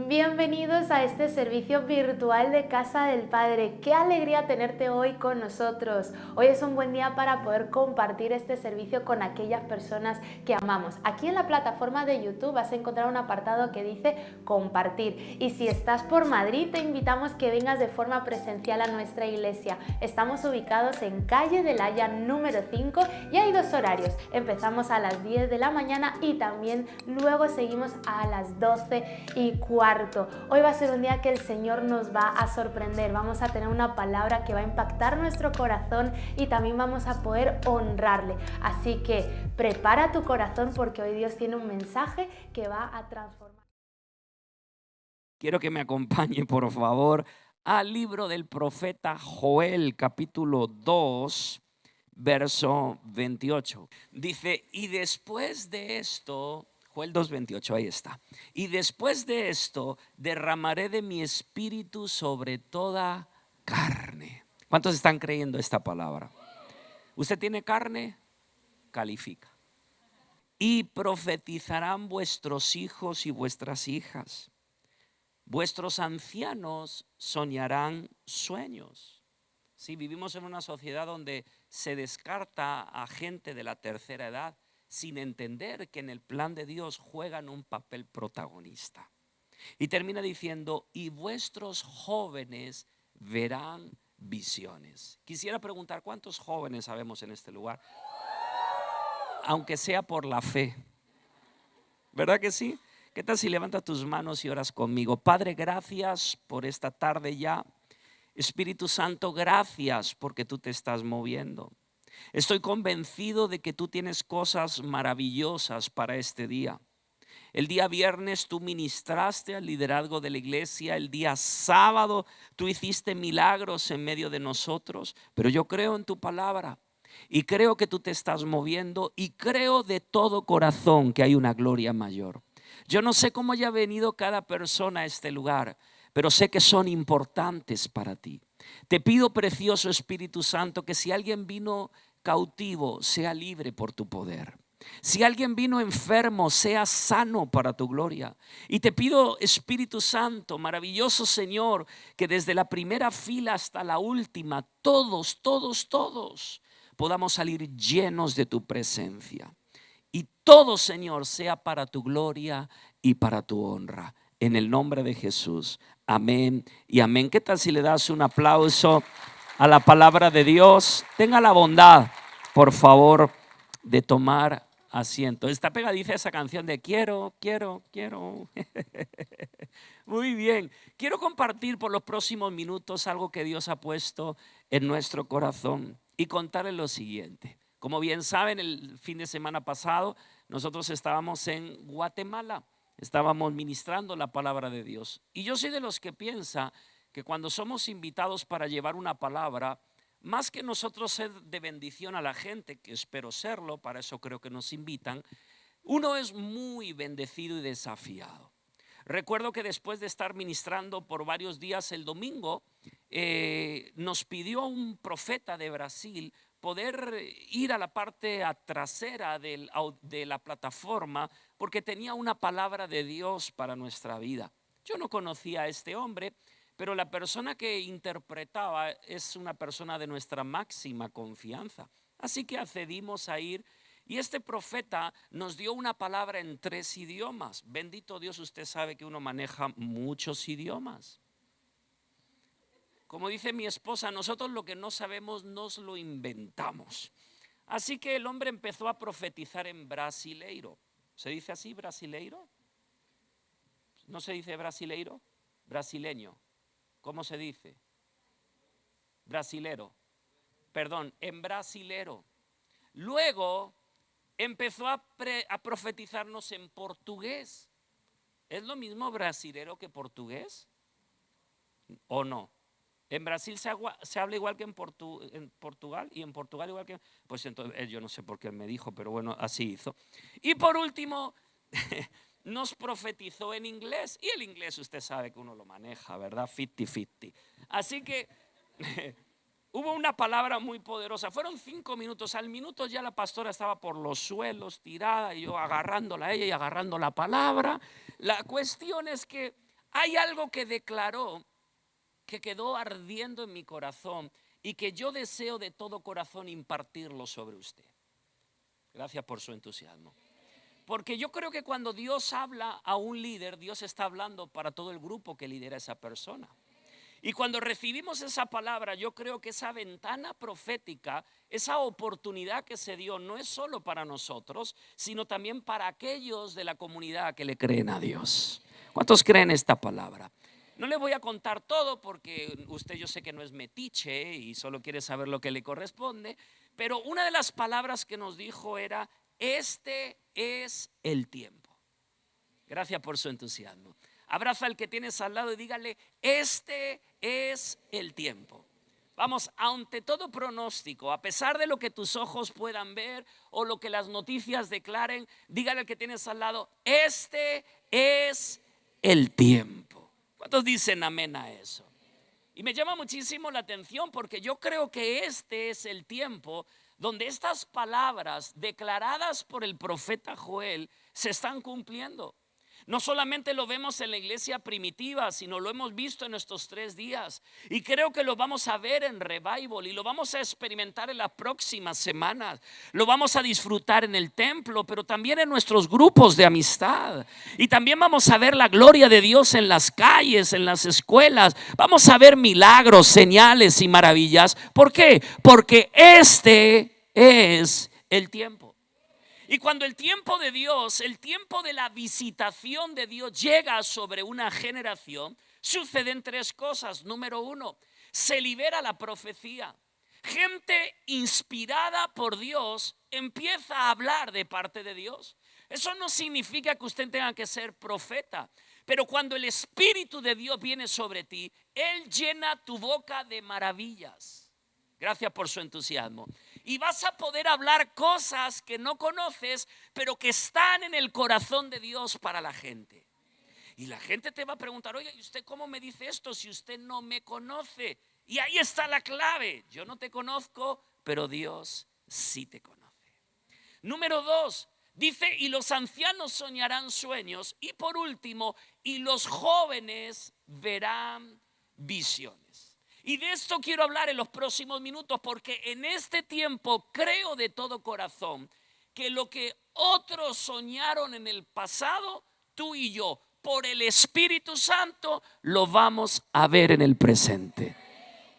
Bienvenidos a este servicio virtual de Casa del Padre. Qué alegría tenerte hoy con nosotros. Hoy es un buen día para poder compartir este servicio con aquellas personas que amamos. Aquí en la plataforma de YouTube vas a encontrar un apartado que dice compartir. Y si estás por Madrid, te invitamos que vengas de forma presencial a nuestra iglesia. Estamos ubicados en Calle del Haya número 5 y hay dos horarios. Empezamos a las 10 de la mañana y también luego seguimos a las 12:15. Hoy va a ser un día que el Señor nos va a sorprender. Vamos a tener una palabra que va a impactar nuestro corazón y también vamos a poder honrarle. Así que prepara tu corazón porque hoy Dios tiene un mensaje que va a transformar. Quiero que me acompañe, por favor, al libro del profeta Joel, capítulo 2, verso 28. Dice, y después de esto, Joel 2:28, ahí está. Y después de esto, derramaré de mi espíritu sobre toda carne. ¿Cuántos están creyendo esta palabra? ¿Usted tiene carne? Califica. Y profetizarán vuestros hijos y vuestras hijas. Vuestros ancianos soñarán sueños. Sí, vivimos en una sociedad donde se descarta a gente de la tercera edad sin entender que en el plan de Dios juegan un papel protagonista. Y termina diciendo, y vuestros jóvenes verán visiones. Quisiera preguntar, ¿cuántos jóvenes sabemos en este lugar? Aunque sea por la fe. ¿Verdad que sí? ¿Qué tal si levantas tus manos y oras conmigo? Padre, gracias por esta tarde ya. Espíritu Santo, gracias porque tú te estás moviendo. Estoy convencido de que tú tienes cosas maravillosas para este día. El día viernes tú ministraste al liderazgo de la iglesia. El día sábado tú hiciste milagros en medio de nosotros. Pero yo creo en tu palabra y creo que tú te estás moviendo y creo de todo corazón que hay una gloria mayor. Yo no sé cómo haya venido cada persona a este lugar, pero sé que son importantes para ti. Te pido, precioso Espíritu Santo, que si alguien vino cautivo, sea libre por tu poder. Si alguien vino enfermo, sea sano para tu gloria. Y te pido, Espíritu Santo, maravilloso Señor, que desde la primera fila hasta la última, todos podamos salir llenos de tu presencia. Y todo, Señor, sea para tu gloria y para tu honra. En el nombre de Jesús. Amén y amén. ¿Qué tal si le das un aplauso a la palabra de Dios? Tenga la bondad, por favor, de tomar asiento. Está pegadiza esa canción de quiero. Muy bien. Quiero compartir por los próximos minutos algo que Dios ha puesto en nuestro corazón y contarles lo siguiente. Como bien saben, el fin de semana pasado nosotros estábamos en Guatemala, estábamos ministrando la palabra de Dios. Y yo soy de los que piensa que cuando somos invitados para llevar una palabra, más que nosotros ser de bendición a la gente, que espero serlo, para eso creo que nos invitan, uno es muy bendecido y desafiado. Recuerdo que después de estar ministrando por varios días el domingo, nos pidió un profeta de Brasil poder ir a la parte trasera de la plataforma porque tenía una palabra de Dios para nuestra vida. Yo no conocía a este hombre, pero la persona que interpretaba es una persona de nuestra máxima confianza. Así que accedimos a ir. Y este profeta nos dio una palabra en 3 idiomas. Bendito Dios, usted sabe que uno maneja muchos idiomas. Como dice mi esposa, nosotros lo que no sabemos nos lo inventamos. Así que el hombre empezó a profetizar en brasileiro. ¿Se dice así, brasileiro? ¿No se dice brasileiro? Brasileño. ¿Cómo se dice? Brasilero. Perdón, en brasilero. Luego empezó a profetizarnos en portugués. ¿Es lo mismo brasilero que portugués? ¿O no? En Brasil se habla igual que en Portugal y en Portugal igual que... Pues entonces yo no sé por qué él me dijo, pero bueno, así hizo. Y por último, nos profetizó en inglés. Y el inglés usted sabe que uno lo maneja, ¿verdad? 50-50. Así que... Hubo una palabra muy poderosa. Fueron 5 minutos. Al minuto ya la pastora estaba por los suelos tirada y yo agarrándola a ella y agarrando la palabra. La cuestión es que Hay algo que declaró que quedó ardiendo en mi corazón y que yo deseo de todo corazón impartirlo sobre usted. Gracias por su entusiasmo. Porque yo creo que cuando Dios habla a un líder, Dios está hablando para todo el grupo que lidera esa persona. Y cuando recibimos esa palabra, yo creo que esa ventana profética, esa oportunidad que se dio, no es solo para nosotros, sino también para aquellos de la comunidad que le creen a Dios. ¿Cuántos creen esta palabra? No le voy a contar todo porque usted, yo sé que no es metiche y solo quiere saber lo que le corresponde, pero una de las palabras que nos dijo era: este es el tiempo. Gracias por su entusiasmo. Abraza al que tienes al lado y dígale: este es el tiempo. Vamos, ante todo pronóstico, a pesar de lo que tus ojos puedan ver o lo que las noticias declaren, dígale al que tienes al lado: este es el tiempo. ¿Cuántos dicen amén a eso? Y me llama muchísimo la atención porque yo creo que este es el tiempo donde estas palabras declaradas por el profeta Joel se están cumpliendo. No solamente lo vemos en la iglesia primitiva, sino lo hemos visto en estos 3 días. Y creo que lo vamos a ver en Revival y lo vamos a experimentar en las próximas semanas. Lo vamos a disfrutar en el templo, pero también en nuestros grupos de amistad. Y también vamos a ver la gloria de Dios en las calles, en las escuelas. Vamos a ver milagros, señales y maravillas. ¿Por qué? Porque este es el tiempo. Y cuando el tiempo de Dios, el tiempo de la visitación de Dios llega sobre una generación, suceden 3 cosas. Número 1, se libera la profecía. Gente inspirada por Dios empieza a hablar de parte de Dios. Eso no significa que usted tenga que ser profeta, pero cuando el Espíritu de Dios viene sobre ti, Él llena tu boca de maravillas. Gracias por su entusiasmo. Y vas a poder hablar cosas que no conoces, pero que están en el corazón de Dios para la gente. Y la gente te va a preguntar: oye, ¿y usted cómo me dice esto si usted no me conoce? Y ahí está la clave. Yo no te conozco, pero Dios sí te conoce. Número 2, dice: y los ancianos soñarán sueños. Y por último, y los jóvenes verán visiones. Y de esto quiero hablar en los próximos minutos, porque en este tiempo creo de todo corazón que lo que otros soñaron en el pasado, tú y yo, por el Espíritu Santo, lo vamos a ver en el presente.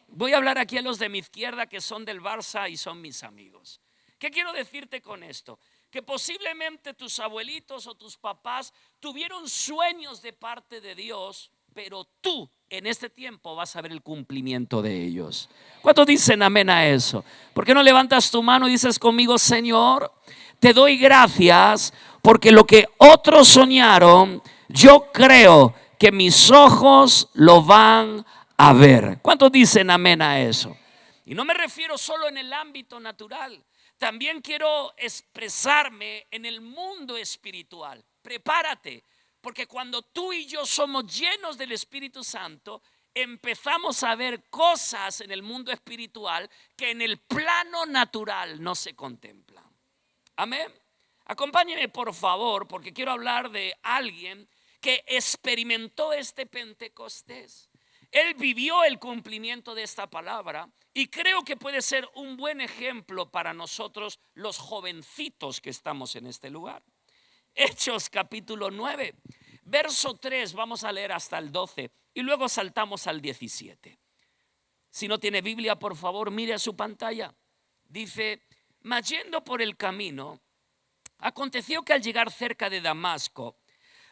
Voy a hablar aquí a los de mi izquierda que son del Barça y son mis amigos. ¿Qué quiero decirte con esto? Que posiblemente tus abuelitos o tus papás tuvieron sueños de parte de Dios, pero tú en este tiempo vas a ver el cumplimiento de ellos. ¿Cuántos dicen amén a eso? ¿Por qué no levantas tu mano y dices conmigo: Señor, te doy gracias porque lo que otros soñaron, yo creo que mis ojos lo van a ver? ¿Cuántos dicen amén a eso? Y no me refiero solo en el ámbito natural, también quiero expresarme en el mundo espiritual. Prepárate, porque cuando tú y yo somos llenos del Espíritu Santo, empezamos a ver cosas en el mundo espiritual que en el plano natural no se contemplan. Amén. Acompáñeme por favor, porque quiero hablar de alguien que experimentó este Pentecostés. Él vivió el cumplimiento de esta palabra y creo que puede ser un buen ejemplo para nosotros los jovencitos que estamos en este lugar. Hechos capítulo 9, verso 3, vamos a leer hasta el 12 y luego saltamos al 17. Si no tiene Biblia, por favor, mire a su pantalla. Dice: mas yendo por el camino, aconteció que al llegar cerca de Damasco,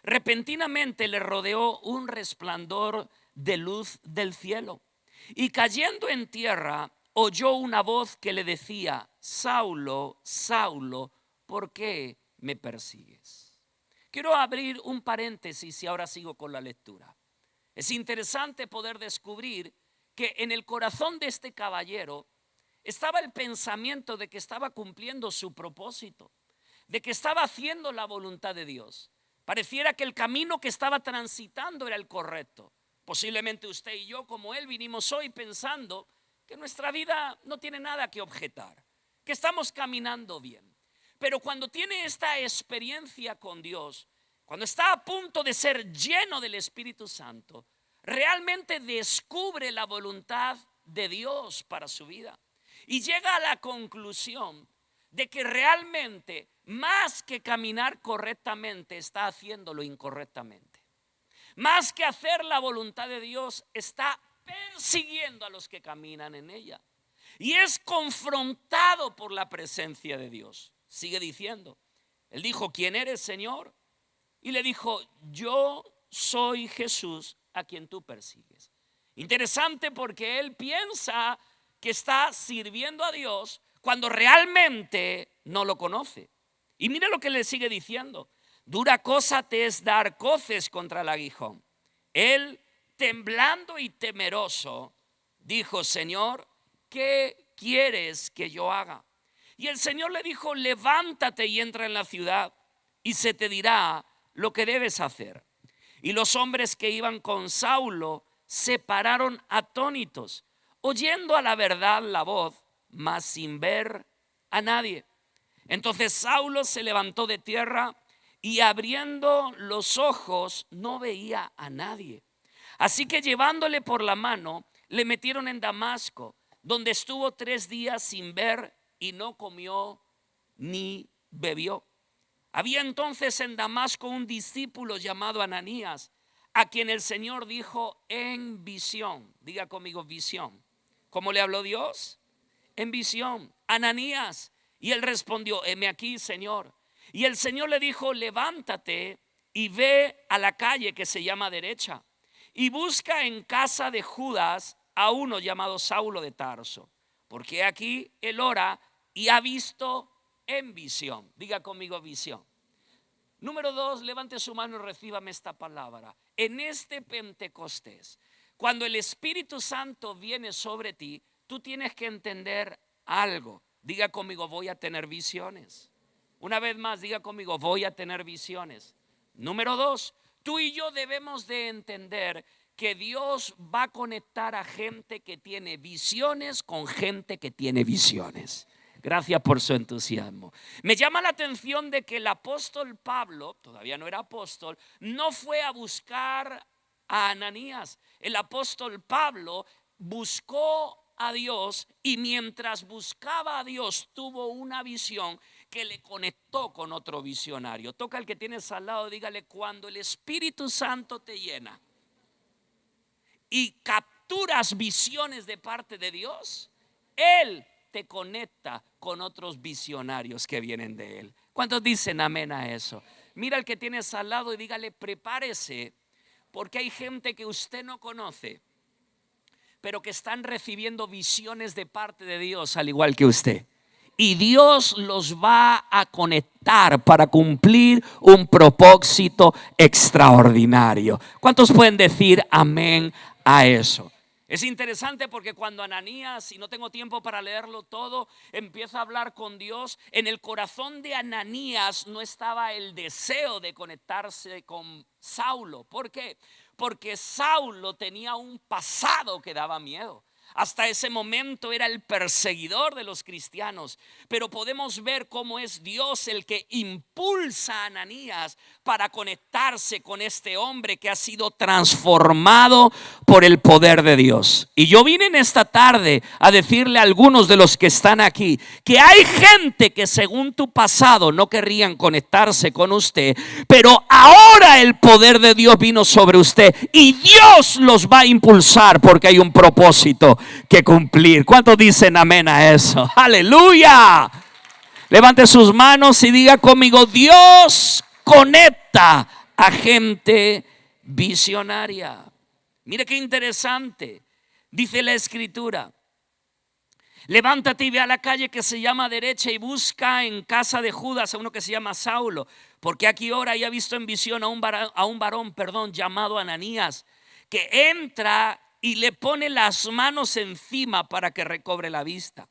repentinamente le rodeó un resplandor de luz del cielo. Y cayendo en tierra, oyó una voz que le decía: Saulo, Saulo, ¿por qué me persigues? Quiero abrir un paréntesis y ahora sigo con la lectura. Es interesante poder descubrir que en el corazón de este caballero estaba el pensamiento de que estaba cumpliendo su propósito, de que estaba haciendo la voluntad de Dios. Pareciera que el camino que estaba transitando era el correcto. Posiblemente usted y yo, como él, vinimos hoy pensando que nuestra vida no tiene nada que objetar, que estamos caminando bien. Pero cuando tiene esta experiencia con Dios, cuando está a punto de ser lleno del Espíritu Santo, realmente descubre la voluntad de Dios para su vida y llega a la conclusión de que realmente, más que caminar correctamente, está haciéndolo incorrectamente. Más que hacer la voluntad de Dios, está persiguiendo a los que caminan en ella. Y es confrontado por la presencia de Dios. Sigue diciendo, él dijo, ¿quién eres, Señor? Y le dijo, yo soy Jesús a quien tú persigues. Interesante porque él piensa que está sirviendo a Dios cuando realmente no lo conoce. Y mira lo que le sigue diciendo. Dura cosa te es dar coces contra el aguijón. Él, temblando y temeroso, dijo, Señor, ¿qué quieres que yo haga? Y el Señor le dijo, levántate y entra en la ciudad y se te dirá lo que debes hacer. Y los hombres que iban con Saulo se pararon atónitos, oyendo a la verdad la voz, mas sin ver a nadie. Entonces Saulo se levantó de tierra y abriendo los ojos no veía a nadie. Así que llevándole por la mano, le metieron en Damasco, donde estuvo 3 días sin ver y no comió ni bebió. Había entonces en Damasco un discípulo llamado Ananías, a quien el Señor dijo en visión. Diga conmigo visión. ¿Cómo le habló Dios? En visión. Ananías. Y él respondió, heme aquí, Señor. Y el Señor le dijo, levántate y ve a la calle que se llama Derecha y busca en casa de Judas a uno llamado Saulo de Tarso, porque aquí él ora y ha visto en visión. Diga conmigo visión. Número 2, levante su mano y recíbame esta palabra. En este Pentecostés, cuando el Espíritu Santo viene sobre ti, tú tienes que entender algo. Diga conmigo, voy a tener visiones. Una vez más, diga conmigo, voy a tener visiones. Número 2, tú y yo debemos de entender que Dios va a conectar a gente que tiene visiones con gente que tiene visiones. Gracias por su entusiasmo. Me llama la atención de que el apóstol Pablo, todavía no era apóstol, no fue a buscar a Ananías. El apóstol Pablo buscó a Dios y mientras buscaba a Dios tuvo una visión que le conectó con otro visionario. Toca al que tienes al lado, dígale, cuando el Espíritu Santo te llena y capturas visiones de parte de Dios, Él te conecta con otros visionarios que vienen de Él. ¿Cuántos dicen amén a eso? Mira al que tienes al lado y dígale, prepárese, porque hay gente que usted no conoce, pero que están recibiendo visiones de parte de Dios al igual que usted. Y Dios los va a conectar para cumplir un propósito extraordinario. ¿Cuántos pueden decir amén a eso? Es interesante porque cuando Ananías, y no tengo tiempo para leerlo todo, empieza a hablar con Dios, en el corazón de Ananías no estaba el deseo de conectarse con Saulo. ¿Por qué? Porque Saulo tenía un pasado que daba miedo. Hasta ese momento era el perseguidor de los cristianos. Pero podemos ver cómo es Dios el que impulsa a Ananías para conectarse con este hombre que ha sido transformado por el poder de Dios. Y yo vine en esta tarde a decirle a algunos de los que están aquí que hay gente que según tu pasado no querrían conectarse con usted, pero ahora el poder de Dios vino sobre usted y Dios los va a impulsar porque hay un propósito que cumplir. ¿Cuántos dicen amén a eso? ¡Aleluya! Levante sus manos y diga conmigo, Dios conecta a gente visionaria. Mire qué interesante. Dice la escritura, levántate y ve a la calle que se llama Derecha y busca en casa de Judas a uno que se llama Saulo, porque aquí ora y ha visto en visión a un varón, llamado Ananías, que entra y le pone las manos encima para que recobre la vista.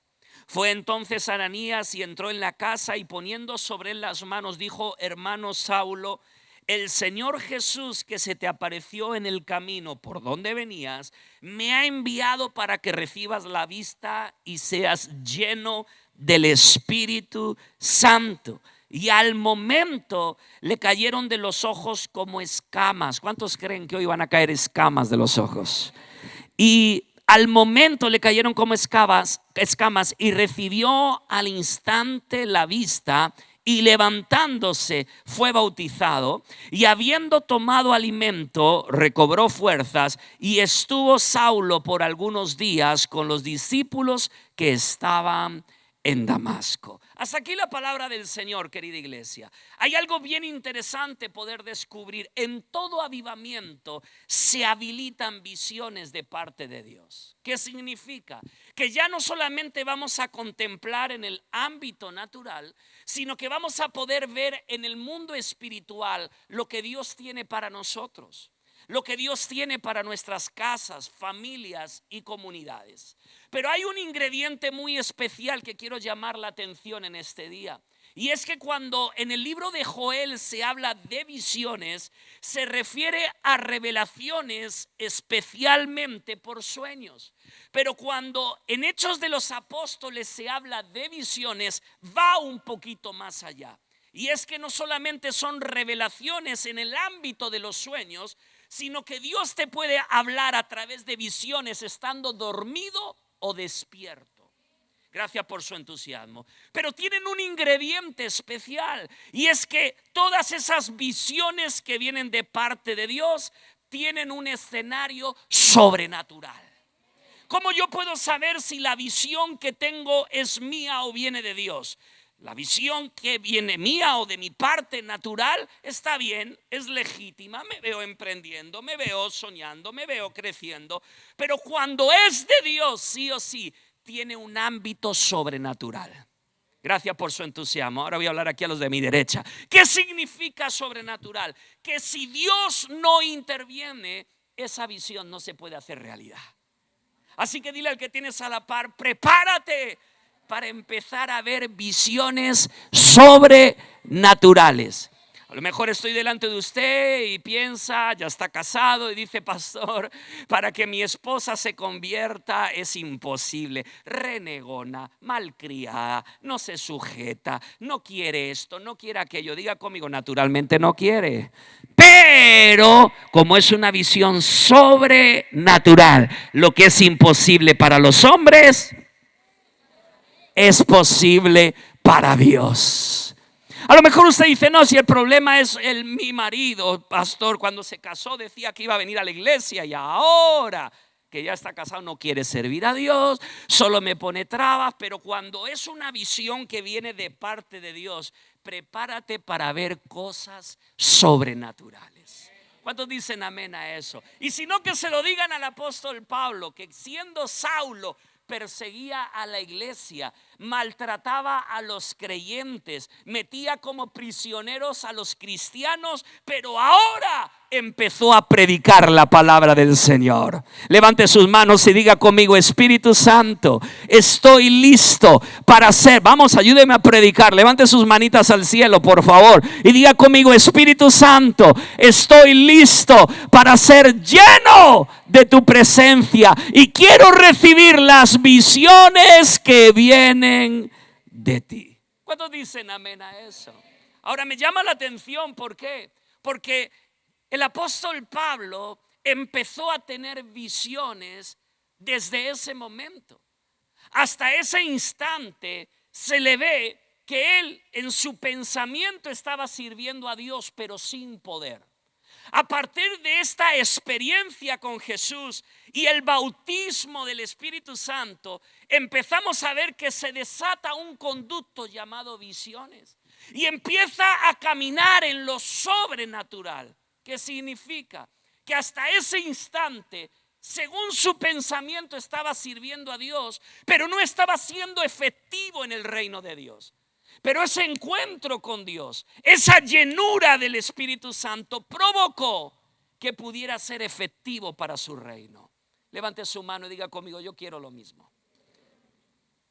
Fue entonces Ananías y entró en la casa y poniendo sobre él las manos dijo, hermano Saulo, el Señor Jesús que se te apareció en el camino por donde venías, me ha enviado para que recibas la vista y seas lleno del Espíritu Santo. y al momento le cayeron de los ojos como escamas. ¿Cuántos creen que hoy van a caer escamas de los ojos? Y al momento le cayeron como escamas y recibió al instante la vista, y levantándose fue bautizado, y habiendo tomado alimento recobró fuerzas, y estuvo Saulo por algunos días con los discípulos que estaban en Damasco. Hasta aquí la palabra del Señor, querida iglesia. Hay algo bien interesante poder descubrir. En todo avivamiento se habilitan visiones de parte de Dios. ¿Qué significa? Que ya no solamente vamos a contemplar en el ámbito natural, sino que vamos a poder ver en el mundo espiritual lo que Dios tiene para nosotros, lo que Dios tiene para nuestras casas, familias y comunidades. Pero hay un ingrediente muy especial que quiero llamar la atención en este día. Y es que cuando en el libro de Joel se habla de visiones, se refiere a revelaciones especialmente por sueños. Pero cuando en Hechos de los Apóstoles se habla de visiones, va un poquito más allá. Y es que no solamente son revelaciones en el ámbito de los sueños, sino que Dios te puede hablar a través de visiones estando dormido o despierto. Gracias por su entusiasmo. Pero tienen un ingrediente especial, y es que todas esas visiones que vienen de parte de Dios tienen un escenario sobrenatural. ¿Cómo yo puedo saber si la visión que tengo es mía o viene de Dios? La visión que viene mía o de mi parte natural está bien, es legítima, me veo emprendiendo, me veo soñando, me veo creciendo. Pero cuando es de Dios, sí o sí, tiene un ámbito sobrenatural. Gracias por su entusiasmo. Ahora voy a hablar aquí a los de mi derecha. ¿Qué significa sobrenatural? Que si Dios no interviene, esa visión no se puede hacer realidad. Así que dile al que tienes a la par, prepárate para empezar a ver visiones sobrenaturales. A lo mejor estoy delante de usted y piensa, ya está casado y dice: pastor, para que mi esposa se convierta es imposible. Renegona, malcriada, no se sujeta, no quiere esto, no quiere aquello. Diga conmigo, naturalmente no quiere. Pero como es una visión sobrenatural, lo que es imposible para los hombres es posible para Dios. A lo mejor usted dice: no, si el problema es mi marido, pastor, cuando se casó decía que iba a venir a la iglesia y ahora que ya está casado no quiere servir a Dios, solo me pone trabas. Pero cuando es una visión que viene de parte de Dios, prepárate para ver cosas sobrenaturales. ¿Cuántos dicen amén a eso? Y si no, que se lo digan al apóstol Pablo, que siendo Saulo perseguía a la iglesia, maltrataba a los creyentes, metía como prisioneros a los cristianos, pero ahora empezó a predicar la palabra del Señor. Levante sus manos y diga conmigo: Espíritu Santo, estoy listo para ser. Vamos, ayúdeme a predicar. Levante sus manitas al cielo, por favor, y diga conmigo: Espíritu Santo, estoy listo para ser lleno de tu presencia y quiero recibir las visiones que vienen de ti. ¿Cuántos dicen amén a eso? Ahora me llama la atención, ¿por qué? Porque el apóstol Pablo empezó a tener visiones desde ese momento. Hasta ese instante se le ve que él en su pensamiento estaba sirviendo a Dios, pero sin poder. A partir de esta experiencia con Jesús y el bautismo del Espíritu Santo, empezamos a ver que se desata un conducto llamado visiones y empieza a caminar en lo sobrenatural. ¿Qué significa? Que hasta ese instante, según su pensamiento, estaba sirviendo a Dios, pero no estaba siendo efectivo en el reino de Dios. Pero ese encuentro con Dios, esa llenura del Espíritu Santo provocó que pudiera ser efectivo para su reino. Levante su mano y diga conmigo: yo quiero lo mismo.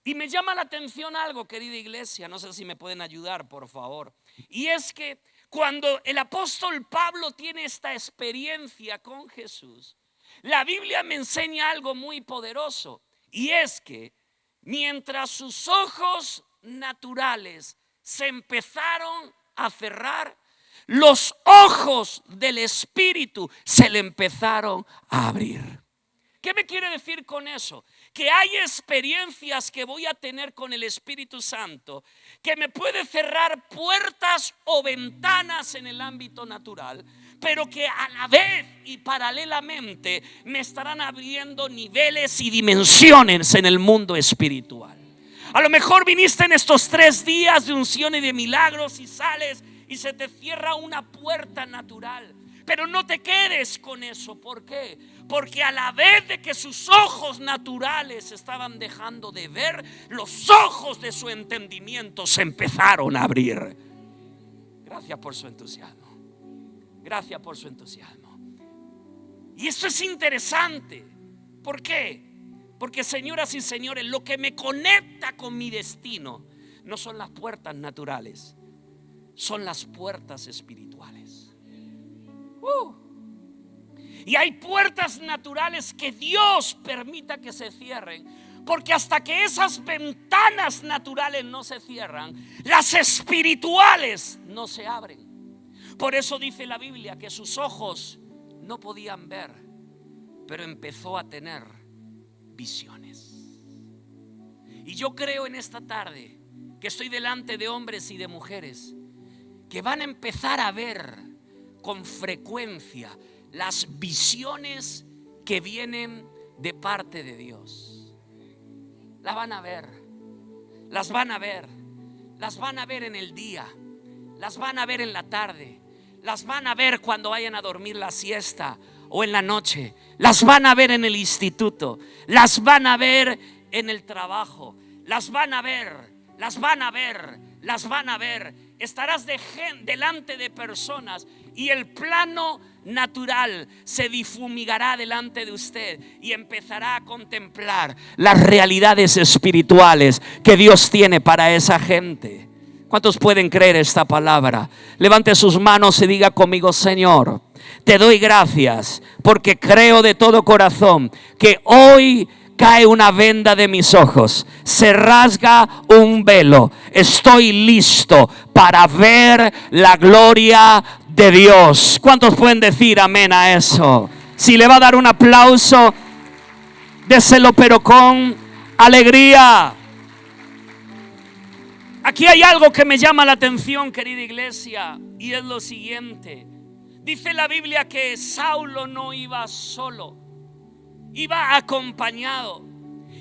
Y me llama la atención algo, querida iglesia, no sé si me pueden ayudar, por favor. Y es que cuando el apóstol Pablo tiene esta experiencia con Jesús, la Biblia me enseña algo muy poderoso. Y es que mientras sus ojos naturales se empezaron a cerrar, los ojos del Espíritu se le empezaron a abrir. ¿Qué me quiere decir con eso? Que hay experiencias que voy a tener con el Espíritu Santo que me puede cerrar puertas o ventanas en el ámbito natural, pero que a la vez y paralelamente me estarán abriendo niveles y dimensiones en el mundo espiritual. A lo mejor viniste en estos 3 días de unción y de milagros y sales y se te cierra una puerta natural. Pero no te quedes con eso. ¿Por qué? Porque a la vez de que sus ojos naturales estaban dejando de ver, los ojos de su entendimiento se empezaron a abrir. Gracias por su entusiasmo. Gracias por su entusiasmo. Y esto es interesante. ¿Por qué? Porque, señoras y señores, lo que me conecta con mi destino no son las puertas naturales, son las puertas espirituales. Y hay puertas naturales que Dios permita que se cierren, porque hasta que esas ventanas naturales no se cierran, las espirituales no se abren. Por eso dice la Biblia que sus ojos no podían ver, pero empezó a tener visiones. Y yo creo en esta tarde que estoy delante de hombres y de mujeres que van a empezar a ver con frecuencia las visiones que vienen de parte de Dios. Las van a ver, las van a ver, las van a ver en el día, las van a ver en la tarde, las van a ver cuando vayan a dormir la siesta o en la noche, las van a ver en el instituto, las van a ver en el trabajo, las van a ver, las van a ver, las van a ver. Estarás delante de personas y el plano natural se difuminará delante de usted y empezará a contemplar las realidades espirituales que Dios tiene para esa gente. ¿Cuántos pueden creer esta palabra? Levante sus manos y diga conmigo: Señor, te doy gracias porque creo de todo corazón que hoy cae una venda de mis ojos, se rasga un velo. Estoy listo para ver la gloria de Dios. ¿Cuántos pueden decir amén a eso? Si le va a dar un aplauso, déselo pero con alegría. Aquí hay algo que me llama la atención, querida iglesia, y es lo siguiente. Dice la Biblia que Saulo no iba solo, iba acompañado.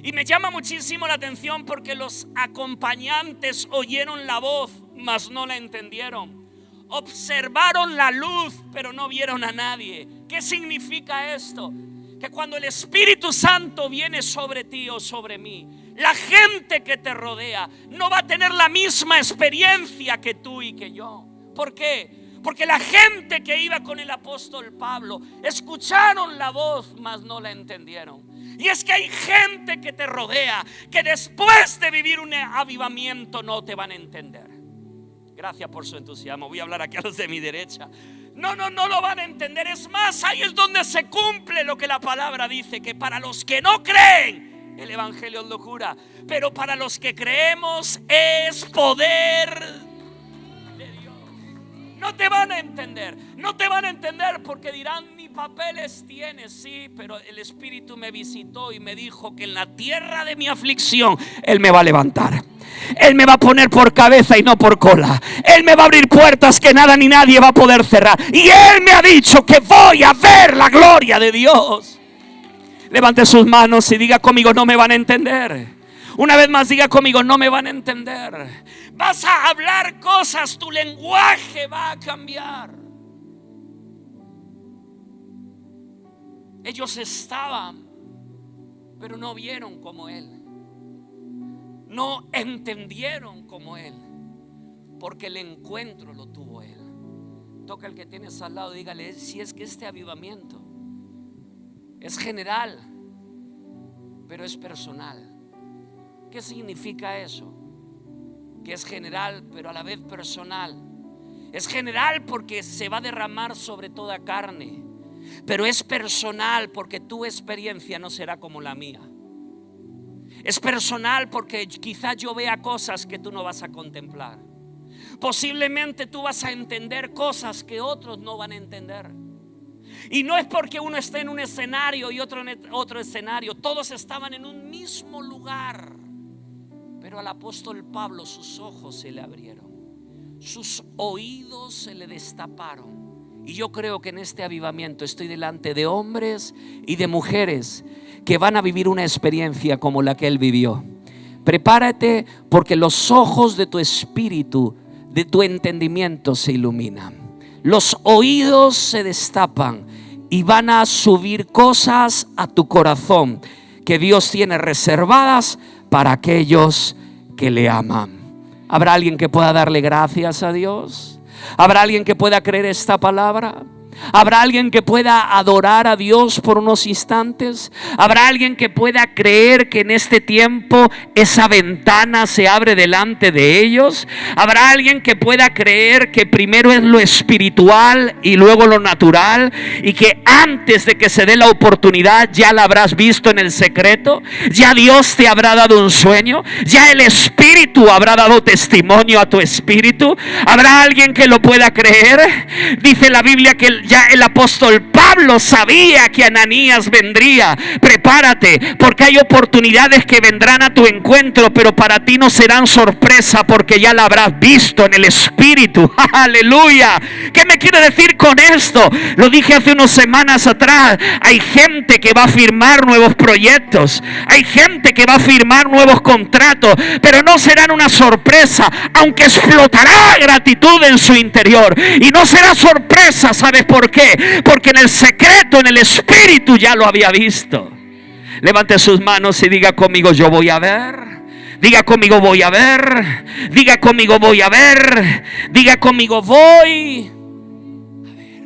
Y me llama muchísimo la atención porque los acompañantes oyeron la voz, mas no la entendieron. Observaron la luz, pero no vieron a nadie. ¿Qué significa esto? Que cuando el Espíritu Santo viene sobre ti o sobre mí, la gente que te rodea no va a tener la misma experiencia que tú y que yo. ¿Por qué? Porque la gente que iba con el apóstol Pablo escucharon la voz, mas no la entendieron. Y es que hay gente que te rodea que después de vivir un avivamiento no te van a entender. Gracias por su entusiasmo. Voy a hablar aquí a los de mi derecha. No lo van a entender. Es más, ahí es donde se cumple lo que la palabra dice, que para los que no creen, el evangelio es locura, pero para los que creemos es poder. No te van a entender, no te van a entender porque dirán: ni papeles tienes. Sí, pero el Espíritu me visitó y me dijo que en la tierra de mi aflicción Él me va a levantar. Él me va a poner por cabeza y no por cola. Él me va a abrir puertas que nada ni nadie va a poder cerrar. Y Él me ha dicho que voy a ver la gloria de Dios. Levante sus manos y diga conmigo: no me van a entender. Una vez más diga conmigo: no me van a entender. Vas a hablar cosas, tu lenguaje va a cambiar. Ellos estaban, pero no vieron como Él. No entendieron como Él, porque el encuentro lo tuvo Él. Toca al que tienes al lado, dígale: si es que este avivamiento es general, pero es personal. ¿Qué significa eso? Que es general, pero a la vez personal. Es general porque se va a derramar sobre toda carne, pero es personal porque tu experiencia no será como la mía. Es personal porque quizás yo vea cosas que tú no vas a contemplar. Posiblemente tú vas a entender cosas que otros no van a entender. Y no es porque uno esté en un escenario y otro en otro escenario. Todos estaban en un mismo lugar. Pero al apóstol Pablo sus ojos se le abrieron, sus oídos se le destaparon. Y yo creo que en este avivamiento estoy delante de hombres y de mujeres que van a vivir una experiencia como la que él vivió. Prepárate, porque los ojos de tu espíritu, de tu entendimiento se iluminan. Los oídos se destapan y van a subir cosas a tu corazón que Dios tiene reservadas para aquellos que le aman. ¿Habrá alguien que pueda darle gracias a Dios? ¿Habrá alguien que pueda creer esta palabra? ¿Habrá alguien que pueda adorar a Dios por unos instantes? ¿Habrá alguien que pueda creer que en este tiempo esa ventana se abre delante de ellos? ¿Habrá alguien que pueda creer que primero es lo espiritual y luego lo natural, y que antes de que se dé la oportunidad ya la habrás visto en el secreto? Ya Dios te habrá dado un sueño, ya el Espíritu habrá dado testimonio a tu espíritu. ¿Habrá alguien que lo pueda creer? Dice la Biblia que ya el apóstol Pablo sabía que Ananías vendría. Prepárate, porque hay oportunidades que vendrán a tu encuentro, pero para ti no serán sorpresa, porque ya la habrás visto en el Espíritu. Aleluya. ¿Qué me quiere decir con esto? Lo dije hace unas semanas atrás. Hay gente que va a firmar nuevos proyectos, hay gente que va a firmar nuevos contratos, pero no serán una sorpresa, aunque explotará gratitud en su interior. Y no será sorpresa, ¿sabes por qué? Porque en el secreto, en el Espíritu ya lo había visto. Levante sus manos y diga conmigo: yo voy a ver. Diga conmigo: voy a ver. Diga conmigo: voy a ver. Diga conmigo: voy a ver.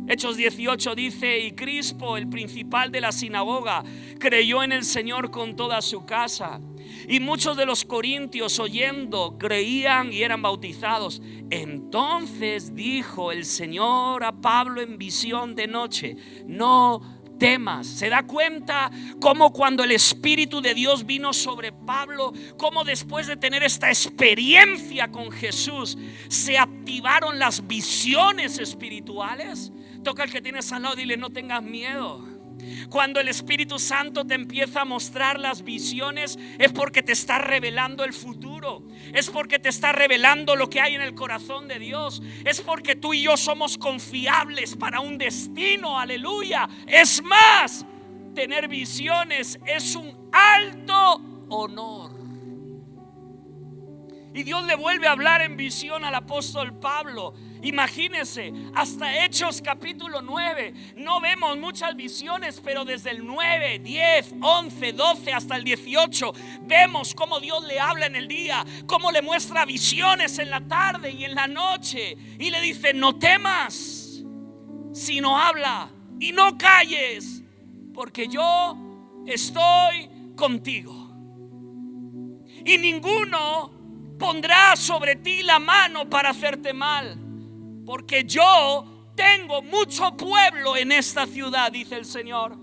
Hechos 18 dice: y Crispo, el principal de la sinagoga, creyó en el Señor con toda su casa. Y muchos de los corintios, oyendo, creían y eran bautizados. Entonces dijo el Señor a Pablo en visión de noche: no temas. ¿Se da cuenta cómo cuando el Espíritu de Dios vino sobre Pablo, cómo después de tener esta experiencia con Jesús, se activaron las visiones espirituales? Toca al que tienes al lado, dile: no tengas miedo. Cuando el Espíritu Santo te empieza a mostrar las visiones, es porque te está revelando el futuro, es porque te está revelando lo que hay en el corazón de Dios, es porque tú y yo somos confiables para un destino. Aleluya. Es más, tener visiones es un alto honor. Y Dios le vuelve a hablar en visión al apóstol Pablo. Imagínense, hasta Hechos capítulo 9 no vemos muchas visiones, pero desde el 9, 10, 11, 12 hasta el 18 vemos cómo Dios le habla en el día, cómo le muestra visiones en la tarde y en la noche, y le dice: no temas, sino habla y no calles, porque yo estoy contigo. Y ninguno pondrá sobre ti la mano para hacerte mal, porque yo tengo mucho pueblo en esta ciudad, dice el Señor.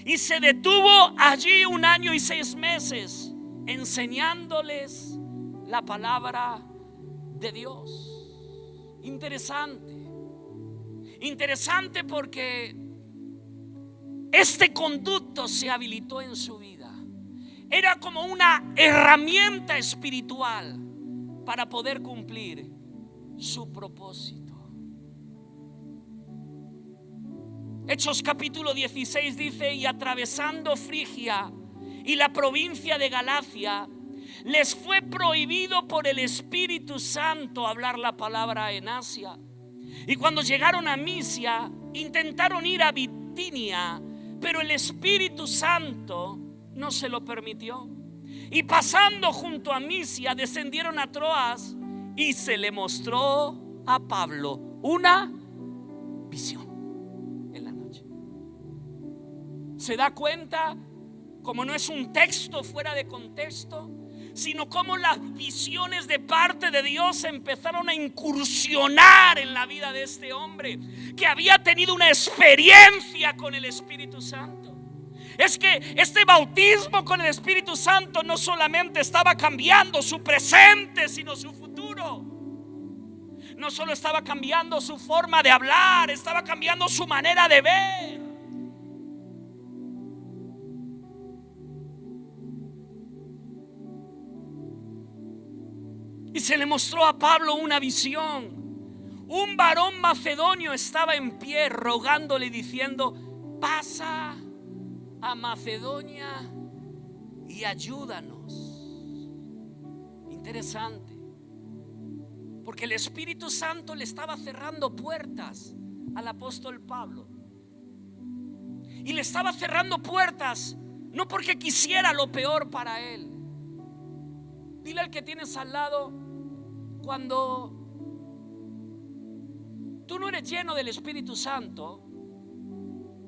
Y se detuvo allí 1 año y 6 meses enseñándoles la palabra de Dios. Interesante porque este conducto se habilitó en su vida. Era como una herramienta espiritual para poder cumplir su propósito. Hechos capítulo 16 dice: y atravesando Frigia y la provincia de Galacia, les fue prohibido por el Espíritu Santo hablar la palabra en Asia. Y cuando llegaron a Misia, intentaron ir a Bitinia, pero el Espíritu Santo no se lo permitió. Y pasando junto a Misia, descendieron a Troas, y se le mostró a Pablo una visión en la noche. ¿Se da cuenta cómo no es un texto fuera de contexto, sino cómo las visiones de parte de Dios empezaron a incursionar en la vida de este hombre que había tenido una experiencia con el Espíritu Santo? Es que este bautismo con el Espíritu Santo no solamente estaba cambiando su presente, sino su futuro. No solo estaba cambiando su forma de hablar, estaba cambiando su manera de ver. Y se le mostró a Pablo una visión. Un varón macedonio estaba en pie rogándole, diciendo: pasa a Macedonia y ayúdanos. Interesante, porque el Espíritu Santo le estaba cerrando puertas al apóstol Pablo. Y le estaba cerrando puertas no porque quisiera lo peor para él. Dile al que tienes al lado: cuando tú no eres lleno del Espíritu Santo,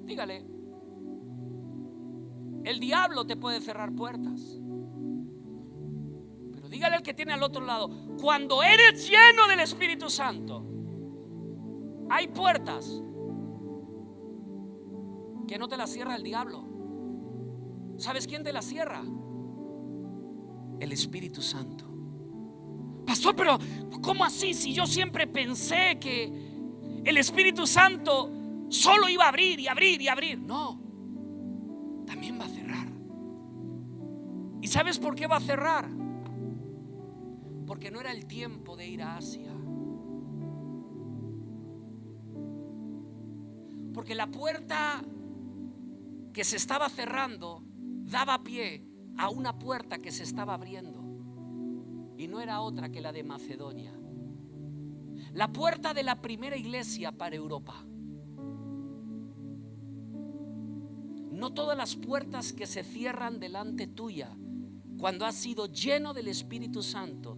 dígale, el diablo te puede cerrar puertas. Pero dígale al que tiene al otro lado: cuando eres lleno del Espíritu Santo, hay puertas que no te las cierra el diablo. ¿Sabes quién te las cierra? El Espíritu Santo. Pastor, pero ¿cómo así? Si yo siempre pensé que el Espíritu Santo solo iba a abrir y abrir y abrir. No, también va a cerrar. ¿Y sabes por qué va a cerrar? Porque no era el tiempo de ir a Asia. Porque la puerta que se estaba cerrando daba pie a una puerta que se estaba abriendo. Y no era otra que la de Macedonia. La puerta de la primera iglesia para Europa. No todas las puertas que se cierran delante tuya cuando has sido lleno del Espíritu Santo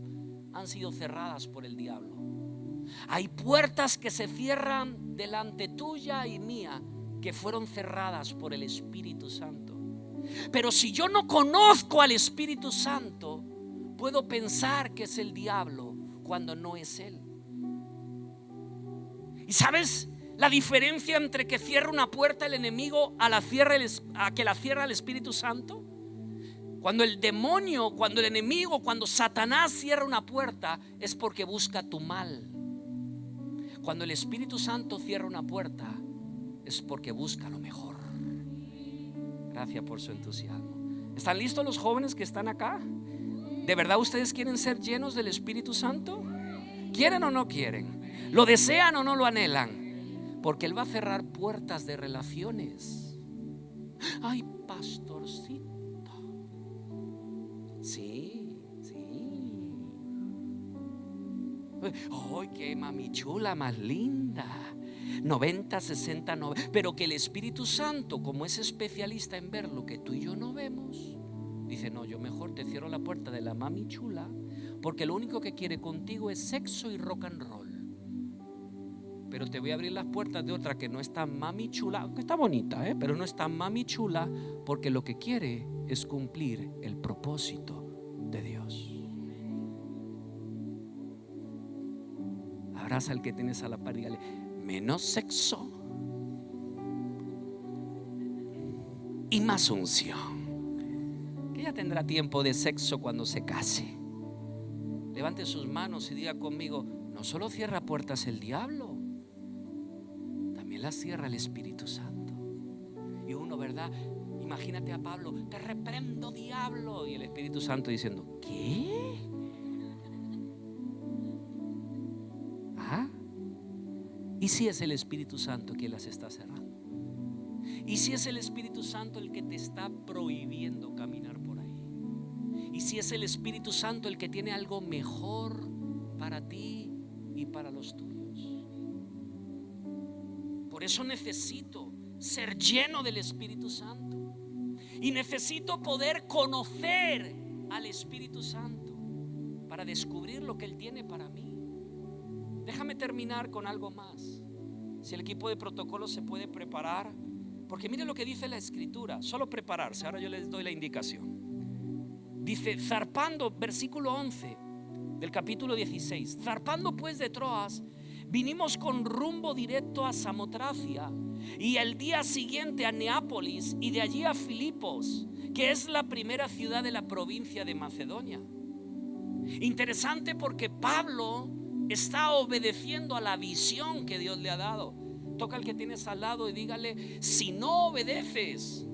han sido cerradas por el diablo. Hay puertas que se cierran delante tuya y mía que fueron cerradas por el Espíritu Santo. Pero si yo no conozco al Espíritu Santo, puedo pensar que es el diablo cuando no es él. ¿Y sabes la diferencia entre que cierra una puerta el enemigo a que la cierra el Espíritu Santo? Cuando el demonio, cuando el enemigo, cuando Satanás cierra una puerta, es porque busca tu mal. Cuando el Espíritu Santo cierra una puerta, es porque busca lo mejor. Gracias por su entusiasmo. ¿Están listos los jóvenes que están acá? ¿De verdad ustedes quieren ser llenos del Espíritu Santo? ¿Quieren o no quieren? ¿Lo desean o no lo anhelan? Porque Él va a cerrar puertas de relaciones. Ay, pastorcito. Sí, sí. Ay, qué mami chula más linda. 90, 60, 90. Pero que el Espíritu Santo, como es especialista en ver lo que tú y yo no vemos, dice: no, yo mejor te cierro la puerta de la mami chula, porque lo único que quiere contigo es sexo y rock and roll. Pero te voy a abrir las puertas de otra que no es tan mami chula, aunque está bonita, pero no es tan mami chula, porque lo que quiere es cumplir el propósito de Dios. Abraza al que tienes a la par y dígale: menos sexo y más unción. Que ella tendrá tiempo de sexo cuando se case. Levante sus manos y diga conmigo: no solo cierra puertas el diablo, también las cierra el Espíritu Santo. Y uno, ¿verdad? Imagínate a Pablo: te reprendo, diablo. Y el Espíritu Santo diciendo: ¿qué? ¿Ah? ¿Y si es el Espíritu Santo quien las está cerrando? ¿Y si es el Espíritu Santo el que te está prohibiendo caminar por ahí? ¿Y si es el Espíritu Santo el que tiene algo mejor para ti y para los tuyos? Por eso necesito ser lleno del Espíritu Santo. Y necesito poder conocer al Espíritu Santo para descubrir lo que Él tiene para mí. Déjame terminar con algo más. Si el equipo de protocolo se puede preparar, porque mire lo que dice la Escritura. Solo prepararse, ahora yo les doy la indicación. Dice: zarpando, versículo 11 del capítulo 16: zarpando pues de Troas, vinimos con rumbo directo a Samotracia y el día siguiente a Neápolis y de allí a Filipos, que es la primera ciudad de la provincia de Macedonia. Interesante porque Pablo está obedeciendo a la visión que Dios le ha dado. Toca al que tienes al lado y dígale: si no obedeces,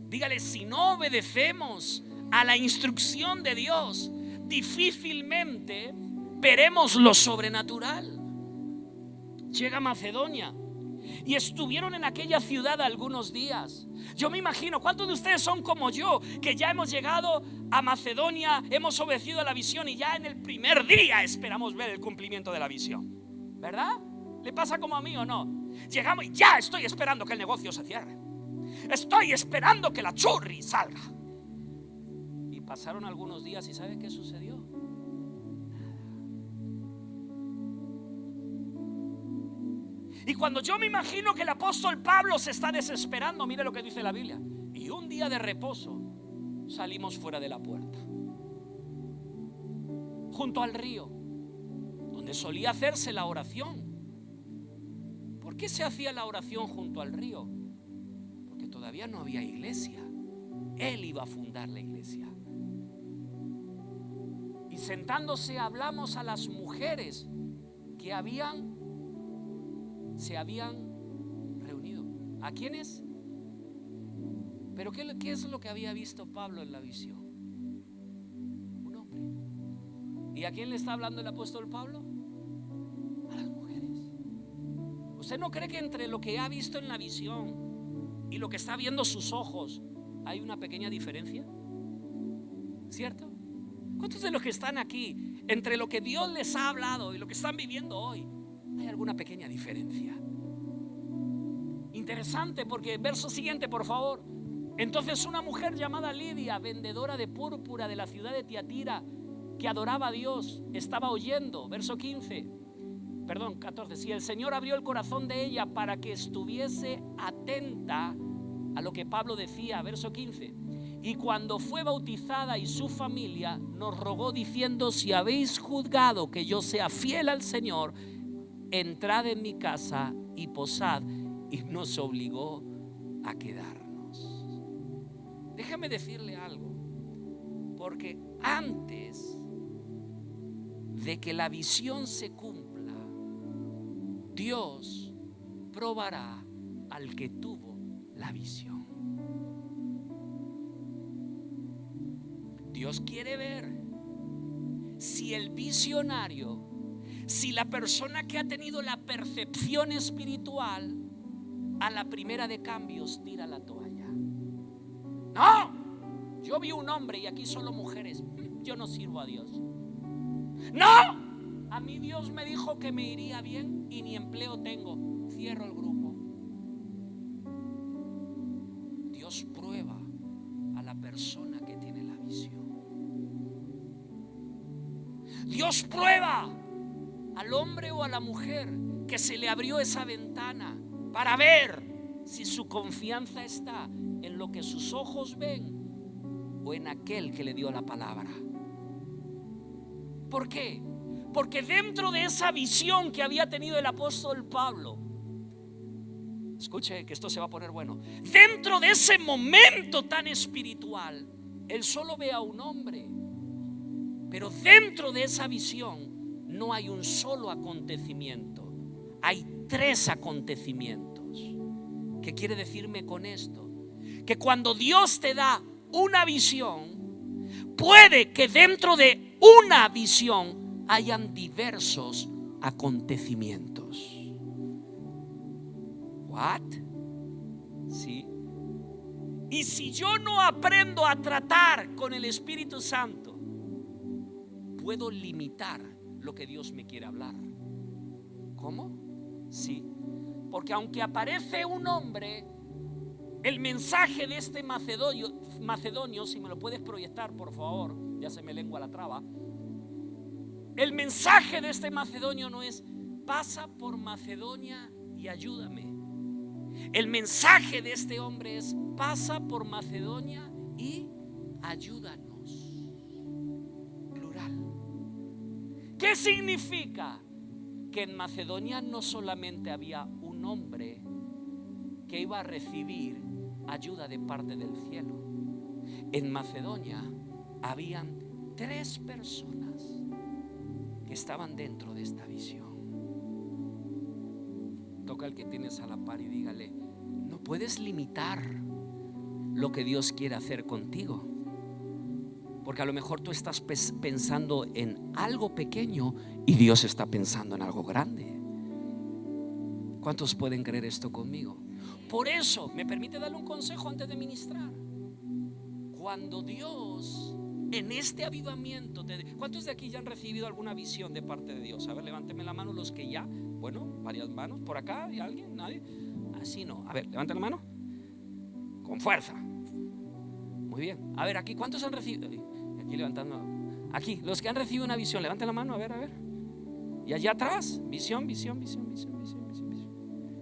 dígale, si no obedecemos a la instrucción de Dios, difícilmente veremos lo sobrenatural. Llega a Macedonia y estuvieron en aquella ciudad algunos días. Yo me imagino, ¿cuántos de ustedes son como yo, que ya hemos llegado a Macedonia, hemos obedecido a la visión y ya en el primer día esperamos ver el cumplimiento de la visión? ¿Verdad? ¿Le pasa como a mí o no? Llegamos y ya estoy esperando que el negocio se cierre, estoy esperando que la churri salga. Y pasaron algunos días y ¿sabe qué sucedió? Y cuando yo me imagino que el apóstol Pablo se está desesperando, mire lo que dice la Biblia: y un día de reposo salimos fuera de la puerta, junto al río, donde solía hacerse la oración. ¿Por qué se hacía la oración junto al río? Porque todavía no había iglesia. Él iba a fundar la iglesia. Y sentándose hablamos a las mujeres que se habían reunido. ¿A quiénes? Pero ¿qué es lo que había visto Pablo en la visión? Un hombre. ¿Y a quién le está hablando el apóstol Pablo? A las mujeres. ¿Usted no cree que entre lo que ha visto en la visión y lo que está viendo sus ojos hay una pequeña diferencia? ¿Cierto? ¿Cuántos de los que están aquí, entre lo que Dios les ha hablado y lo que están viviendo hoy, hay alguna pequeña diferencia? Interesante, porque verso siguiente, por favor. Entonces una mujer llamada Lidia, vendedora de púrpura de la ciudad de Tiatira, que adoraba a Dios, estaba oyendo. Verso 14. Si el Señor abrió el corazón de ella para que estuviese atenta a lo que Pablo decía. Verso 15. Y cuando fue bautizada y su familia, nos rogó diciendo: si habéis juzgado que yo sea fiel al Señor, entrad en mi casa y posad. Y nos obligó a quedarnos. Déjame decirle algo, porque antes de que la visión se cumpla, Dios probará al que tuvo la visión. Dios quiere ver si el visionario, si la persona que ha tenido la percepción espiritual, a la primera de cambios tira la toalla. No, yo vi un hombre y aquí solo mujeres, yo no sirvo a Dios. No, a mí Dios me dijo que me iría bien y ni empleo tengo, cierro el grupo. Dios prueba a la persona que tiene la visión. Dios prueba al hombre o a la mujer que se le abrió esa ventana para ver si su confianza está en lo que sus ojos ven o en aquel que le dio la palabra. ¿Por qué? Porque dentro de esa visión que había tenido el apóstol Pablo, escuche que esto se va a poner bueno, dentro de ese momento tan espiritual, él solo ve a un hombre, pero dentro de esa visión no hay un solo acontecimiento, hay 3 acontecimientos. ¿Qué quiere decirme con esto? Que cuando Dios te da una visión, puede que dentro de una visión hayan diversos acontecimientos. ¿What? Sí. Y si yo no aprendo a tratar con el Espíritu Santo, puedo limitar lo que Dios me quiere hablar. ¿Cómo? Sí, porque aunque aparece un hombre, el mensaje de este macedonio, si me lo puedes proyectar por favor, ya se me lengua la traba. El mensaje de este macedonio no es: pasa por Macedonia y ayúdame. El mensaje de este hombre es: pasa por Macedonia y ayúdanos. Plural. ¿Qué significa? que en Macedonia no solamente había un hombre que iba a recibir ayuda de parte del cielo. En Macedonia habían 3 personas que estaban dentro de esta visión. Toca al que tienes a la par y dígale: no puedes limitar lo que Dios quiere hacer contigo, porque a lo mejor tú estás pensando en algo pequeño y Dios está pensando en algo grande. ¿Cuántos pueden creer esto conmigo? Por eso, ¿me permite darle un consejo antes de ministrar? Cuando Dios en este avivamiento ¿cuántos de aquí ya han recibido alguna visión de parte de Dios? A ver, levánteme la mano los que ya. Bueno, varias manos. ¿Por acá hay alguien? ¿Nadie? Así no. A ver, levanten la mano con fuerza. Muy bien. A ver, aquí, ¿cuántos han recibido? Aquí levantando. Aquí, los que han recibido una visión, levanten la mano, a ver. Y allá atrás, visión.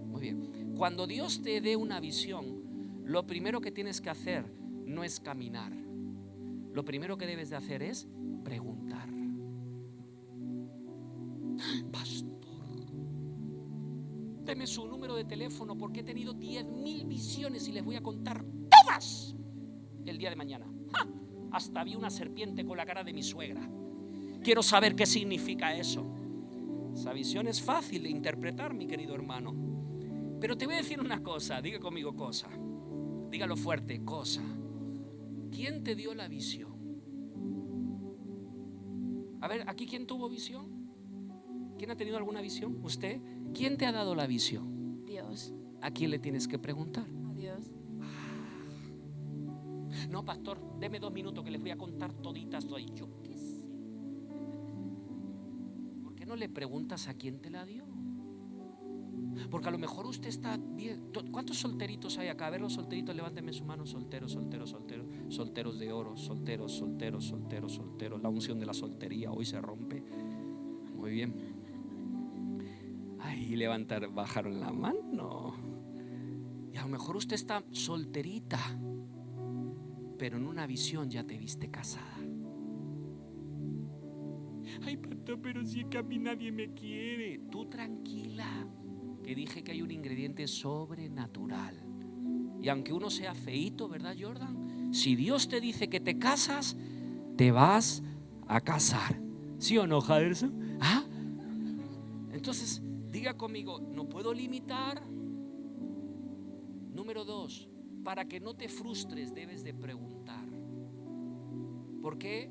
Muy bien. Cuando Dios te dé una visión, lo primero que tienes que hacer no es caminar. Lo primero que debes de hacer es preguntar. Pastor, deme su número de teléfono porque he tenido 10,000 visiones y les voy a contar todas el día de mañana. Hasta vi una serpiente con la cara de mi suegra. Quiero saber qué significa eso. Esa visión es fácil de interpretar, mi querido hermano. Pero te voy a decir una cosa. Diga conmigo cosa. Dígalo fuerte, cosa. ¿Quién te dio la visión? A ver, ¿aquí quién tuvo visión? ¿Quién ha tenido alguna visión? ¿Usted? ¿Quién te ha dado la visión? Dios. ¿A quién le tienes que preguntar? A Dios. No, pastor, deme 2 minutos que les voy a contar toditas. Yo qué sé. ¿Por qué no le preguntas a quién te la dio? Porque a lo mejor usted está bien. ¿Cuántos solteritos hay acá? A ver, los solteritos, levántenme su mano. Solteros de oro, solteros. La unción de la soltería hoy se rompe. Muy bien. Ahí bajaron la mano. Y a lo mejor usted está solterita, pero en una visión ya te viste casada. Ay, pastor, pero si es que a mí nadie me quiere. Tú tranquila, que dije que hay un ingrediente sobrenatural. Y aunque uno sea feíto, ¿verdad, Jordan? Si Dios te dice que te casas, te vas a casar. ¿Sí o no, Jaderson? ¿Ah? Entonces, diga conmigo, no puedo limitar. Número 2, para que no te frustres, debes de preguntar. ¿Por qué?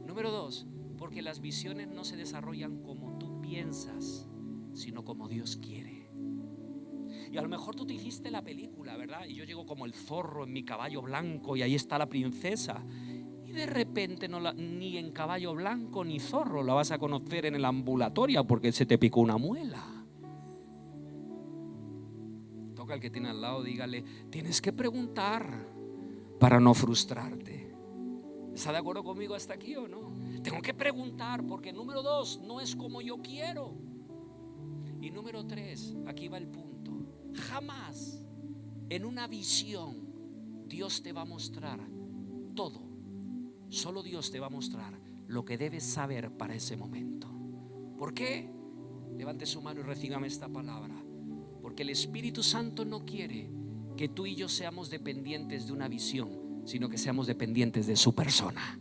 Número 2, porque las visiones no se desarrollan como tú piensas, sino como Dios quiere. Y a lo mejor tú te hiciste la película, ¿verdad? Y yo llego como el zorro en mi caballo blanco y ahí está la princesa. Y de repente ni en caballo blanco ni zorro la vas a conocer en el ambulatorio porque se te picó una muela. Toca al que tiene al lado, dígale, tienes que preguntar para no frustrarte. ¿Está de acuerdo conmigo hasta aquí o no? Tengo que preguntar porque número 2, no es como yo quiero. Y número 3, aquí va el punto. Jamás en una visión Dios te va a mostrar todo. Solo Dios te va a mostrar lo que debes saber para ese momento. ¿Por qué? Levante su mano y recíbame esta palabra. Porque el Espíritu Santo no quiere que tú y yo seamos dependientes de una visión, sino que seamos dependientes de su persona.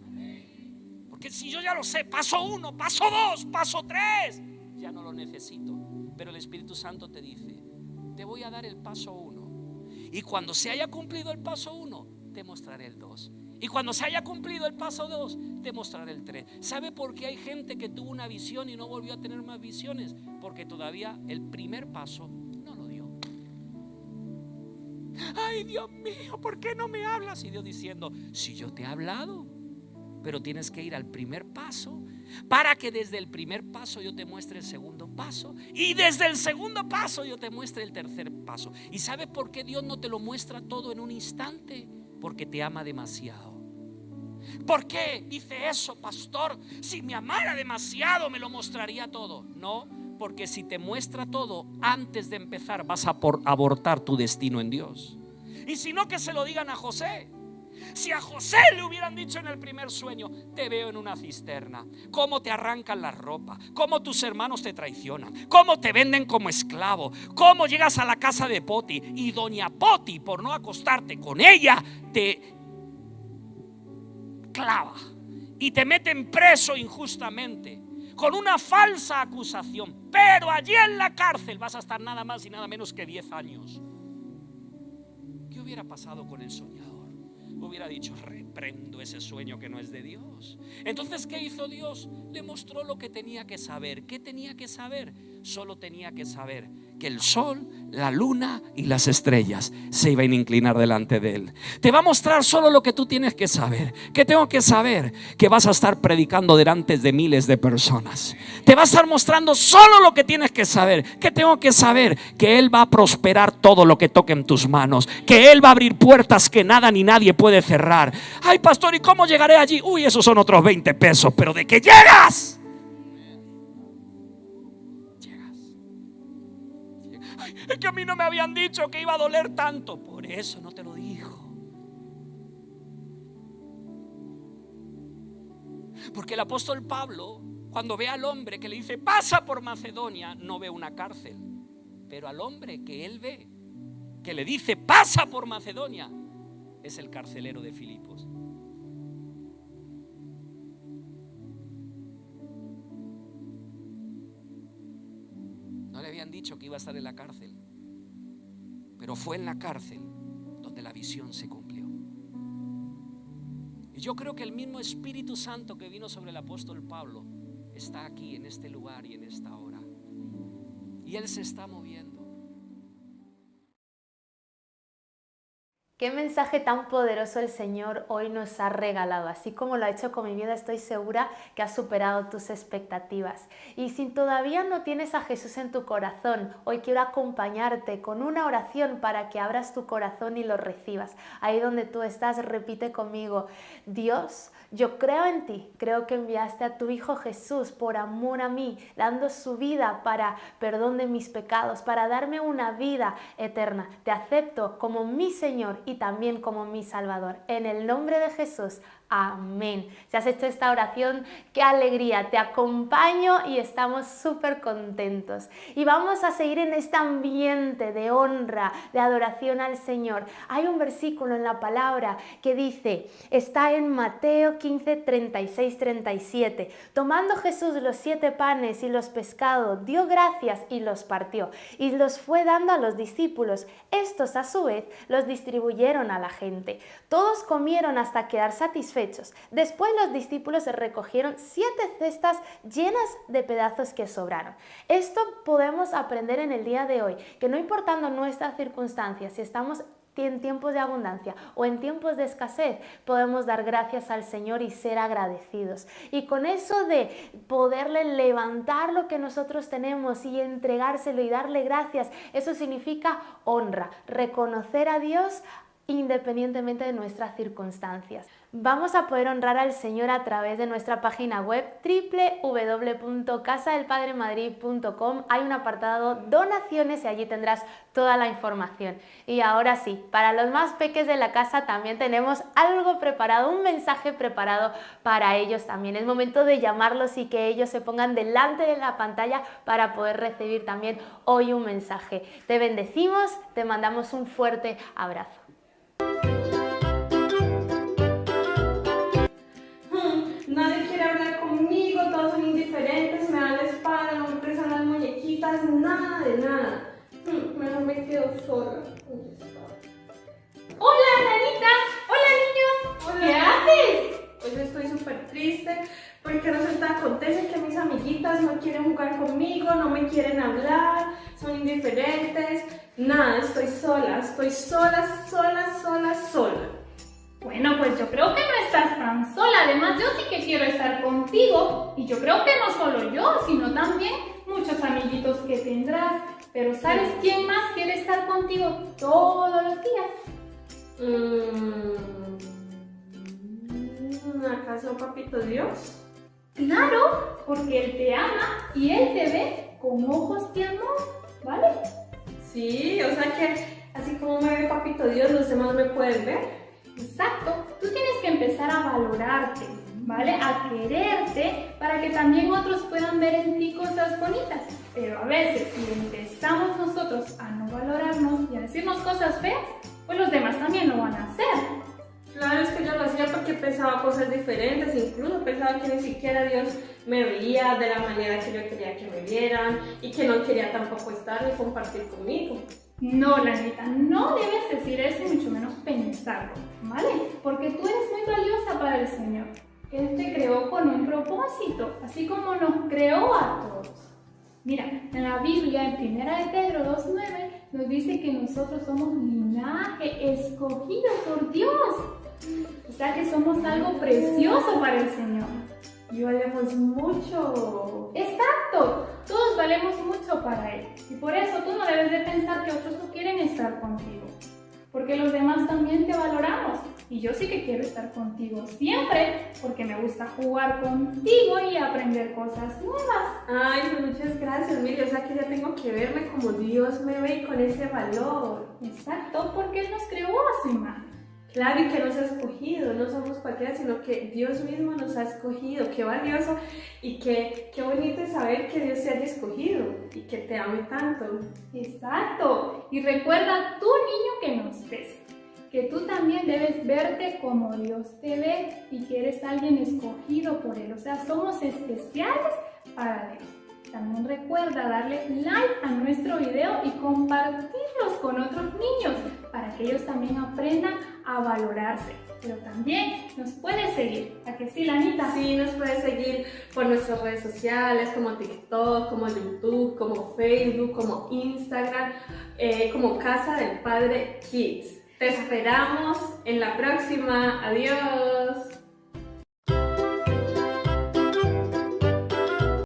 Porque si yo ya lo sé, paso 1, paso 2, paso 3, ya no lo necesito. Pero el Espíritu Santo te dice, te voy a dar el paso 1. Y cuando se haya cumplido el paso 1, te mostraré el 2. Y cuando se haya cumplido el paso 2, te mostraré el 3. ¿Sabe por qué hay gente que tuvo una visión y no volvió a tener más visiones? Porque todavía el primer paso no lo dio. Ay, Dios mío, ¿por qué no me hablas? Y Dios diciendo, si yo te he hablado, pero tienes que ir al primer paso para que desde el primer paso yo te muestre el segundo paso y desde el segundo paso yo te muestre el tercer paso. ¿Y sabe por qué Dios no te lo muestra todo en un instante? Porque te ama demasiado. ¿Por qué dice eso, pastor? Si me amara demasiado me lo mostraría todo. No, porque si te muestra todo antes de empezar vas a abortar tu destino en Dios. Y si no, que se lo digan a José. Si a José le hubieran dicho en el primer sueño, te veo en una cisterna, cómo te arrancan la ropa, cómo tus hermanos te traicionan, cómo te venden como esclavo, cómo llegas a la casa de Poti y doña Poti, por no acostarte con ella, te clava y te meten preso injustamente con una falsa acusación, pero allí en la cárcel vas a estar nada más y nada menos que 10 años. ¿Qué hubiera pasado con el soñador? Hubiera dicho, reprendo ese sueño que no es de Dios. Entonces, ¿qué hizo Dios? Le mostró lo que tenía que saber. ¿Qué tenía que saber? Solo tenía que saber que el sol, la luna y las estrellas se iban a inclinar delante de él. Te va a mostrar solo lo que tú tienes que saber. ¿Qué tengo que saber? Que vas a estar predicando delante de miles de personas. Te va a estar mostrando solo lo que tienes que saber. ¿Qué tengo que saber? Que Él va a prosperar todo lo que toque en tus manos. Que Él va a abrir puertas que nada ni nadie puede cerrar. Ay, pastor, ¿y cómo llegaré allí? Uy, esos son otros 20 pesos. Pero de que llegas. Es que a mí no me habían dicho que iba a doler tanto. Por eso no te lo dijo. Porque el apóstol Pablo, cuando ve al hombre que le dice pasa por Macedonia, no ve una cárcel. Pero al hombre que él ve, que le dice pasa por Macedonia, es el carcelero de Filipos. No le habían dicho que iba a estar en la cárcel, pero fue en la cárcel donde la visión se cumplió. Y yo creo que el mismo Espíritu Santo que vino sobre el apóstol Pablo está aquí en este lugar y en esta hora. Y Él se está moviendo. Qué mensaje tan poderoso el Señor hoy nos ha regalado. Así como lo ha hecho con mi vida, estoy segura que ha superado tus expectativas. Y si todavía no tienes a Jesús en tu corazón, hoy quiero acompañarte con una oración para que abras tu corazón y lo recibas. Ahí donde tú estás, repite conmigo: Dios, yo creo en ti, creo que enviaste a tu Hijo Jesús por amor a mí, dando su vida para perdón de mis pecados, para darme una vida eterna. Te acepto como mi Señor y también como mi Salvador. En el nombre de Jesús, amén. Si has hecho esta oración, qué alegría, te acompaño y estamos súper contentos. Y vamos a seguir en este ambiente de honra, de adoración al Señor. Hay un versículo en la palabra que dice, está en Mateo 15, 36, 37. Tomando Jesús los 7 panes y los pescados, dio gracias y los partió, y los fue dando a los discípulos. Estos a su vez los distribuyeron a la gente. Todos comieron hasta quedar satisfechos. Después los discípulos recogieron 7 cestas llenas de pedazos que sobraron. Esto podemos aprender en el día de hoy, que no importando nuestras circunstancias, si estamos en tiempos de abundancia o en tiempos de escasez, podemos dar gracias al Señor y ser agradecidos. Y con eso de poderle levantar lo que nosotros tenemos y entregárselo y darle gracias, eso significa honra, reconocer a Dios independientemente de nuestras circunstancias. Vamos a poder honrar al Señor a través de nuestra página web www.casadelpadremadrid.com. Hay un apartado donaciones y allí tendrás toda la información. Y ahora sí, para los más peques de la casa también tenemos algo preparado, un mensaje preparado para ellos también. Es momento de llamarlos y que ellos se pongan delante de la pantalla para poder recibir también hoy un mensaje. Te bendecimos, te mandamos un fuerte abrazo. Nadie quiere hablar conmigo, todos son indiferentes, me dan la espalda, no me prestan las muñequitas, nada de nada. Mejor me quedo sola. ¡Hola, Nanita! ¡Hola, niños! Hola. ¿Qué haces? Pues estoy súper triste porque resulta acontece que mis amiguitas no quieren jugar conmigo, no me quieren hablar, son indiferentes, nada, estoy sola. Bueno, pues yo creo que no estás tan sola. Además, yo sí que quiero estar contigo. Y yo creo que no solo yo, sino también muchos amiguitos que tendrás. Pero ¿sabes quién más quiere estar contigo todos los días? ¿Acaso Papito Dios? Claro, porque Él te ama y Él te ve con ojos de amor, ¿vale? Sí, o sea que así como me ve Papito Dios, los demás me pueden ver. Exacto, tú tienes que empezar a valorarte, ¿vale? A quererte para que también otros puedan ver en ti cosas bonitas. Pero a veces, si empezamos nosotros a no valorarnos y a decirnos cosas feas, pues los demás también lo van a hacer. Claro, es que yo lo hacía porque pensaba cosas diferentes, incluso pensaba que ni siquiera Dios me veía de la manera que yo quería que me vieran y que no quería tampoco estar ni compartir conmigo. No, la neta, no debes decir eso y mucho menos pensarlo, ¿vale? Porque tú eres muy valiosa para el Señor. Él te creó con un propósito, así como nos creó a todos. Mira, en la Biblia, en 1 de Pedro 2:9, nos dice que nosotros somos linaje escogido por Dios. O sea que somos algo precioso para el Señor. Y valemos mucho. Exacto, todos valemos mucho para Él. Y por eso tú no debes de pensar que otros no quieren estar contigo. Porque los demás también te valoramos. Y yo sí que quiero estar contigo siempre, porque me gusta jugar contigo y aprender cosas nuevas. Ay, pues muchas gracias, Miri. O sea que ya tengo que verme como Dios me ve y con ese valor. Exacto, porque Él nos creó a su imagen. Claro, y que nos ha escogido, no somos cualquiera, sino que Dios mismo nos ha escogido. Qué valioso y qué bonito es saber que Dios te haya escogido y que te ame tanto. Exacto. Y recuerda, tú niño que nos ves, que tú también debes verte como Dios te ve y que eres alguien escogido por Él. O sea, somos especiales para Dios. También recuerda darle like a nuestro video y compartirlos con otros niños para que ellos también aprendan a valorarse. Pero también nos puedes seguir. ¿A que sí, Lanita? Sí, nos puedes seguir por nuestras redes sociales como TikTok, como YouTube, como Facebook, como Instagram, como Casa del Padre Kids. Te esperamos en la próxima. Adiós.